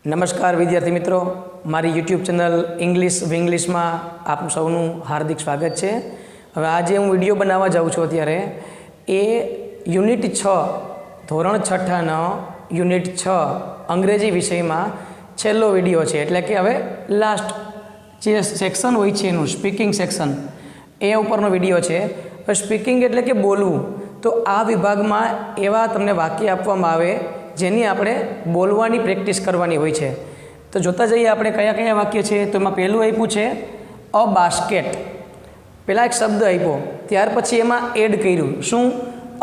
નમસ્કાર વિદ્યાર્થી મિત્રો, મારી યુટ્યુબ ચેનલ ઇંગ્લિશ વિંગ્લિશમાં આપ સૌનું હાર્દિક સ્વાગત છે। હવે આજે હું વિડીયો બનાવવા જાઉં છું અત્યારે એ યુનિટ 6 ધોરણ 6નો યુનિટ 6 અંગ્રેજી વિષયમાં છેલ્લો વિડીયો છે। એટલે કે હવે લાસ્ટ જે સેક્શન હોય છે એનું સ્પીકિંગ સેક્શન એ ઉપરનો વિડીયો છે। હવે સ્પીકિંગ એટલે કે બોલવું, તો આ વિભાગમાં એવા તમને વાક્ય આપવામાં આવે જેની આપણે બોલવાની પ્રેક્ટિસ કરવાની હોય છે। તો જોતા જઈએ આપણે કયા કયા વાક્ય છે। તો એમાં પહેલું આપ્યું છે અ બાસ્કેટ, પહેલાં એક શબ્દ આપ્યો, ત્યાર પછી એમાં એડ કર્યું શું,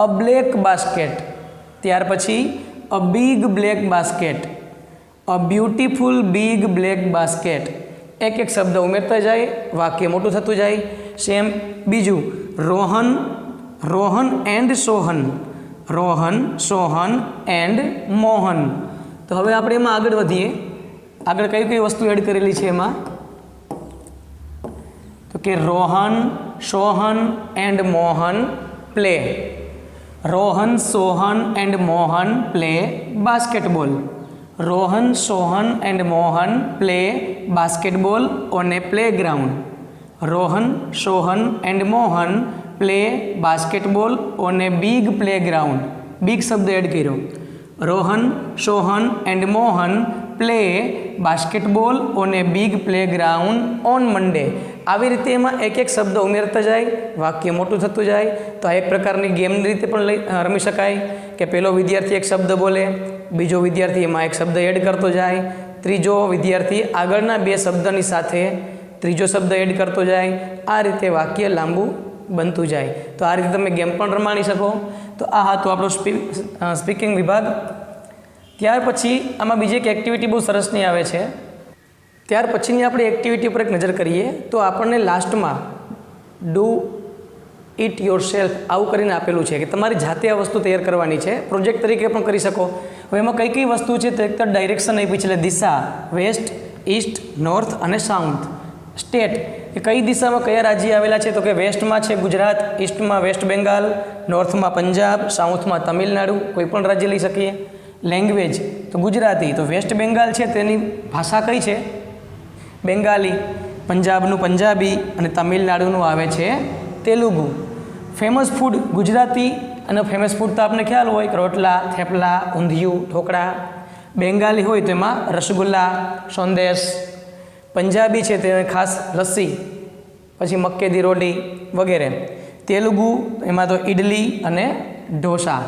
અ બ્લેક બાસ્કેટ, ત્યાર પછી a big black basket, a beautiful big black basket. એક એક શબ્દ ઉમેરતા જાય, વાક્ય મોટું થતું જાય। સેમ બીજું રોહન, રોહન એન્ડ સોહન, રોહન, સોહન એન્ડ મોહન। તો હવે આપણે એમાં આગળ વધીએ, આગળ કઈ કઈ વસ્તુ એડ કરેલી છે એમાં, તો કે Rohan, Sohan and Mohan play, Rohan, Sohan and Mohan play basketball, Rohan, Sohan and Mohan play basketball on A playground, Rohan, Sohan and Mohan play basketball on A big playground. Big શબ્દ એડ કર્યો, Rohan, Sohan and Mohan play basketball on A big playground on Monday. આવી રીતે એમાં એક એક શબ્દ ઉમેરતા જાય, વાક્ય મોટું થતું જાય। તો આ એક પ્રકારની ગેમની રીતે પણ રમી શકાય કે પહેલો વિદ્યાર્થી એક શબ્દ બોલે, બીજો વિદ્યાર્થી એમાં એક શબ્દ એડ કરતો જાય, ત્રીજો વિદ્યાર્થી આગળના બે શબ્દની સાથે ત્રીજો શબ્દ એડ કરતો જાય। આ રીતે વાક્ય લાંબુ બનતું જાય। તો આ રીતે તમે ગેમ પણ રમાડી શકો। તો આ હતો આપણો સ્પીકિંગ વિભાગ। ત્યાર પછી આમાં બીજી એક એક્ટિવિટી બહુ સરસની આવે છે। ત્યાર પછીની આપણે એક્ટિવિટી ઉપર એક નજર કરીએ તો આપણને લાસ્ટમાં ડુ ઇટ યોર સેલ્ફ આવું કરીને આપેલું છે કે તમારી જાતે આ વસ્તુ તૈયાર કરવાની છે, પ્રોજેક્ટ તરીકે પણ કરી શકો। હવે એમાં કઈ કઈ વસ્તુ છે તો એક તો ડાયરેક્શન આપી છે, એટલે દિશા, વેસ્ટ, ઈસ્ટ, નોર્થ અને સાઉથ। સ્ટેટ કે કઈ દિશામાં કયા રાજ્ય આવેલા છે, તો કે વેસ્ટમાં છે ગુજરાત, ઈસ્ટમાં વેસ્ટ બેંગાલ, નોર્થમાં પંજાબ, સાઉથમાં તમિલનાડુ, કોઈ પણ રાજ્ય લઈ શકીએ। લેંગ્વેજ તો ગુજરાતી, તો વેસ્ટ બેંગાલ છે તેની ભાષા કઈ છે, બેંગાલી, પંજાબનું પંજાબી અને તમિલનાડુનું આવે છે તેલુગુ। ફેમસ ફૂડ ગુજરાતી, અને ફેમસ ફૂડ તો આપને ખ્યાલ હોય કે રોટલા, થેપલા, ઊંધિયું, ઢોકળા। બેંગાલી હોય તો એમાં રસગુલ્લા, સંદેશ। પંજાબી છે તેને ખાસ લસ્સી, પછી મક્કે દી રોટી વગેરે। તેલુગુ એમાં તો ઇડલી અને ઢોસા।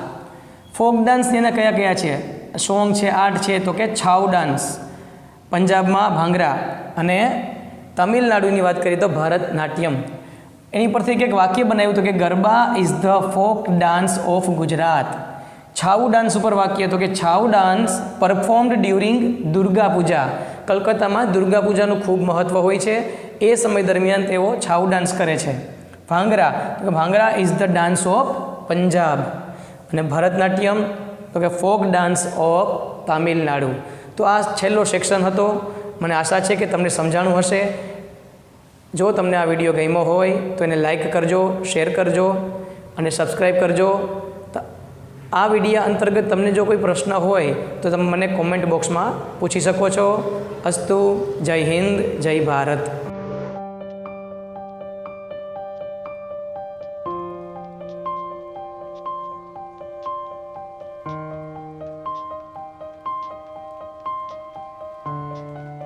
ફોક ડાન્સ એના કયા કયા છે, સોંગ છે, આર્ટ છે, તો કે છાઉ ડાન્સ, પંજાબમાં ભાંગરા, અને તમિલનાડુની વાત કરીએ તો ભરતનાટ્યમ। એની પરથી એક વાક્ય બનાવ્યું હતું કે garba is the folk dance of Gujarat. Chhau dance ઉપર વાક્ય તો કે Chhau dance performed during Durga Puja. કલકત્તામાં દુર્ગા પૂજાનું ખૂબ મહત્ત્વ હોય છે, એ સમય દરમિયાન તેઓ છાઉ ડાન્સ કરે છે। ભાંગરા તો કે ભાંગરા is the dance of Punjab, અને ભરતનાટ્યમ તો કે ફોક ડાન્સ ઓફ તામિલનાડુ। તો આ છેલ્લો સેક્શન હતો। મને આશા છે કે તમને સમજાણું હશે। જો તમને આ વિડીયો ગમ્યો હોય તો એને લાઈક કરજો, શેર કરજો અને સબસ્ક્રાઈબ કરજો। આ વિડીયો અંતર્ગત તમને જો કોઈ પ્રશ્ન હોય તો તમે મને કોમેન્ટ બોક્સમાં પૂછી શકો છો। અસ્તુ, જય હિન્દ, જય ભારત।